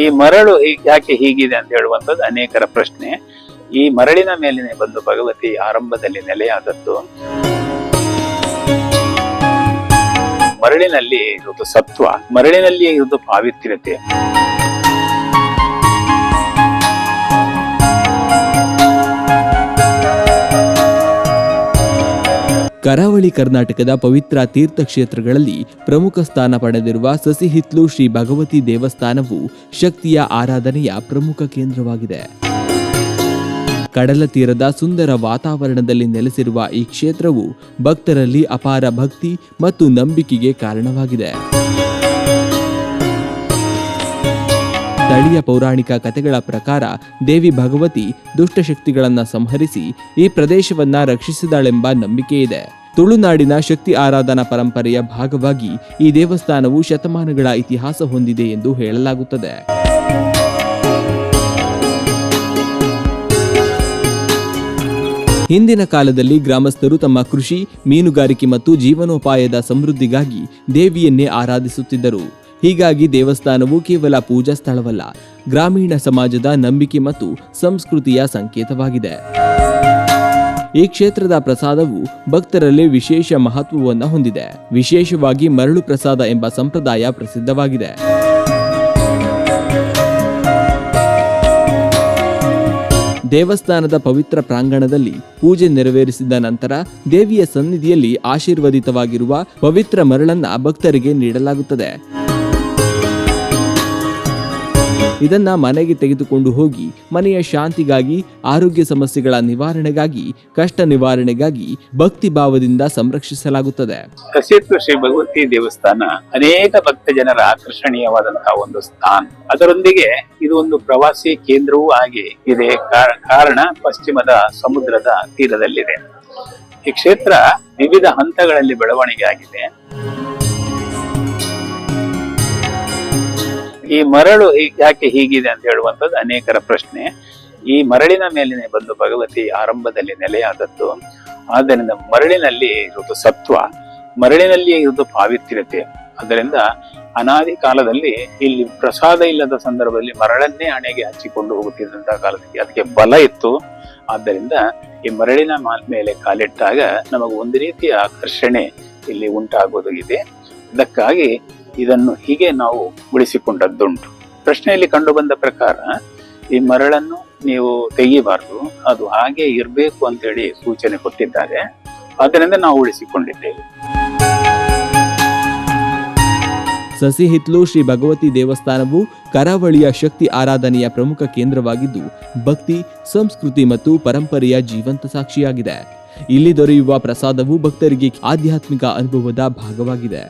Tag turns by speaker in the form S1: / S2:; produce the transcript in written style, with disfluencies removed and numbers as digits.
S1: ಈ ಮರಳು ಯಾಕೆ ಹೀಗಿದೆ ಅಂತ ಹೇಳುವಂಥದ್ದು ಅನೇಕರ ಪ್ರಶ್ನೆ. ಈ ಮರಳಿನ ಮೇಲಿನ ಬಂದು ಭಗವತಿ ಆರಂಭದಲ್ಲಿ ನೆಲೆಯಾದದ್ದು. ಮರಳಿನಲ್ಲಿ ಇರುವುದು ಸತ್ವ, ಮರಳಿನಲ್ಲಿ ಇರುವುದು ಪಾವಿತ್ರ್ಯತೆ.
S2: ಕರಾವಳಿ ಕರ್ನಾಟಕದ ಪವಿತ್ರ ತೀರ್ಥಕ್ಷೇತ್ರಗಳಲ್ಲಿ ಪ್ರಮುಖ ಸ್ಥಾನ ಪಡೆದಿರುವ ಸಸಿಹಿತ್ಲು ಶ್ರೀ ಭಗವತಿ ದೇವಸ್ಥಾನವು ಶಕ್ತಿಯ ಆರಾಧನೆಯ ಪ್ರಮುಖ ಕೇಂದ್ರವಾಗಿದೆ. ಕಡಲ ತೀರದ ಸುಂದರ ವಾತಾವರಣದಲ್ಲಿ ನೆಲೆಸಿರುವ ಈ ಕ್ಷೇತ್ರವು ಭಕ್ತರಲ್ಲಿ ಅಪಾರ ಭಕ್ತಿ ಮತ್ತು ನಂಬಿಕೆಗೆ ಕಾರಣವಾಗಿದೆ. ಸ್ಥಳೀಯ ಪೌರಾಣಿಕ ಕಥೆಗಳ ಪ್ರಕಾರ ದೇವಿ ಭಗವತಿ ದುಷ್ಟಶಕ್ತಿಗಳನ್ನು ಸಂಹರಿಸಿ ಈ ಪ್ರದೇಶವನ್ನ ರಕ್ಷಿಸಿದಾಳೆಂಬ ನಂಬಿಕೆ ಇದೆ. ತುಳುನಾಡಿನ ಶಕ್ತಿ ಆರಾಧನಾ ಪರಂಪರೆಯ ಭಾಗವಾಗಿ ಈ ದೇವಸ್ಥಾನವು ಶತಮಾನಗಳ ಇತಿಹಾಸ ಹೊಂದಿದೆ ಎಂದು ಹೇಳಲಾಗುತ್ತದೆ. ಹಿಂದಿನ ಕಾಲದಲ್ಲಿ ಗ್ರಾಮಸ್ಥರು ತಮ್ಮ ಕೃಷಿ, ಮೀನುಗಾರಿಕೆ ಮತ್ತು ಜೀವನೋಪಾಯದ ಸಮೃದ್ಧಿಗಾಗಿ ದೇವಿಯನ್ನೇ ಆರಾಧಿಸುತ್ತಿದ್ದರು. ಹೀಗಾಗಿ ದೇವಸ್ಥಾನವು ಕೇವಲ ಪೂಜಾ ಸ್ಥಳವಲ್ಲ, ಗ್ರಾಮೀಣ ಸಮಾಜದ ನಂಬಿಕೆ ಮತ್ತು ಸಂಸ್ಕೃತಿಯ ಸಂಕೇತವಾಗಿದೆ. ಈ ಕ್ಷೇತ್ರದ ಪ್ರಸಾದವು ಭಕ್ತರಲ್ಲಿ ವಿಶೇಷ ಮಹತ್ವವನ್ನು ಹೊಂದಿದೆ. ವಿಶೇಷವಾಗಿ ಮರಳು ಪ್ರಸಾದ ಎಂಬ ಸಂಪ್ರದಾಯ ಪ್ರಸಿದ್ಧವಾಗಿದೆ. ದೇವಸ್ಥಾನದ ಪವಿತ್ರ ಪ್ರಾಂಗಣದಲ್ಲಿ ಪೂಜೆ ನೆರವೇರಿಸಿದ ನಂತರ ದೇವಿಯ ಸನ್ನಿಧಿಯಲ್ಲಿ ಆಶೀರ್ವದಿತವಾಗಿರುವ ಪವಿತ್ರ ಮರಳನ್ನ ಭಕ್ತರಿಗೆ ನೀಡಲಾಗುತ್ತದೆ. ಇದನ್ನ ಮನೆಗೆ ತೆಗೆದುಕೊಂಡು ಹೋಗಿ ಮನೆಯ ಶಾಂತಿಗಾಗಿ, ಆರೋಗ್ಯ ಸಮಸ್ಯೆಗಳ ನಿವಾರಣೆಗಾಗಿ, ಕಷ್ಟ ನಿವಾರಣೆಗಾಗಿ ಭಕ್ತಿ ಭಾವದಿಂದ ಸಂರಕ್ಷಿಸಲಾಗುತ್ತದೆ.
S1: ಸಸಿಹಿತ್ಲು ಶ್ರೀ ಭಗವತಿ ದೇವಸ್ಥಾನ ಅನೇಕ ಭಕ್ತ ಜನರ ಆಕರ್ಷಣೀಯವಾದಂತಹ ಒಂದು ಸ್ಥಾನ. ಅದರೊಂದಿಗೆ ಇದು ಒಂದು ಪ್ರವಾಸಿ ಕೇಂದ್ರವೂ ಆಗಿ ಇದೆ. ಕಾರಣ ಪಶ್ಚಿಮದ ಸಮುದ್ರದ ತೀರದಲ್ಲಿದೆ. ಈ ಕ್ಷೇತ್ರ ವಿವಿಧ ಹಂತಗಳಲ್ಲಿ ಬೆಳವಣಿಗೆ ಆಗಿದೆ. ಈ ಮರಳು ಯಾಕೆ ಹೀಗಿದೆ ಅಂತ ಹೇಳುವಂಥದ್ದು ಅನೇಕರ ಪ್ರಶ್ನೆ. ಈ ಮರಳಿನ ಮೇಲಿನ ಬಂದು ಭಗವತಿ ಆರಂಭದಲ್ಲಿ ನೆಲೆಯಾದದ್ದು. ಆದ್ದರಿಂದ ಮರಳಿನಲ್ಲಿ ಇರುವುದು ಸತ್ವ, ಮರಳಿನಲ್ಲಿ ಇರುವುದು ಪಾವಿತ್ರ್ಯತೆ. ಅದರಿಂದ ಅನಾದಿ ಕಾಲದಲ್ಲಿ ಇಲ್ಲಿ ಪ್ರಸಾದ ಇಲ್ಲದ ಸಂದರ್ಭದಲ್ಲಿ ಮರಳನ್ನೇ ಹಣೆಗೆ ಹಚ್ಚಿಕೊಂಡು ಹೋಗುತ್ತಿದ್ದಂತಹ ಕಾಲದಲ್ಲಿ ಅದಕ್ಕೆ ಬಲ ಇತ್ತು. ಆದ್ದರಿಂದ ಈ ಮರಳಿನ ಮೇಲೆ ಕಾಲಿಟ್ಟಾಗ ನಮಗೆ ಒಂದು ರೀತಿಯ ಆಕರ್ಷಣೆ ಇಲ್ಲಿ ಉಂಟಾಗೋದು ಇದೆ. ಇದಕ್ಕಾಗಿ ಇದನ್ನು ಹೀಗೆ ನಾವು ಉಳಿಸಿಕೊಂಡದ್ದುಂಟು. ಪ್ರಶ್ನೆಯಲ್ಲಿ ಕಂಡು ಬಂದ ಪ್ರಕಾರ ಈ ಮರಳನ್ನು ನೀವು ತೆಗಿಬಾರ್ದು, ಅದು ಹಾಗೆ ಇರಬೇಕು ಅಂತೇಳಿ ಸೂಚನೆ ಕೊಟ್ಟಿದ್ದಾರೆ. ಆದ್ದರಿಂದ ನಾವು ಉಳಿಸಿಕೊಂಡಿದ್ದೇವೆ.
S2: ಸಸಿಹಿತ್ಲು ಶ್ರೀ ಭಗವತಿ ದೇವಸ್ಥಾನವು ಕರಾವಳಿಯ ಶಕ್ತಿ ಆರಾಧನೆಯ ಪ್ರಮುಖ ಕೇಂದ್ರವಾಗಿದ್ದು ಭಕ್ತಿ, ಸಂಸ್ಕೃತಿ ಮತ್ತು ಪರಂಪರೆಯ ಜೀವಂತ ಸಾಕ್ಷಿಯಾಗಿದೆ. ಇಲ್ಲಿ ದೊರೆಯುವ ಪ್ರಸಾದವು ಭಕ್ತರಿಗೆ ಆಧ್ಯಾತ್ಮಿಕ ಅನುಭವದ ಭಾಗವಾಗಿದೆ.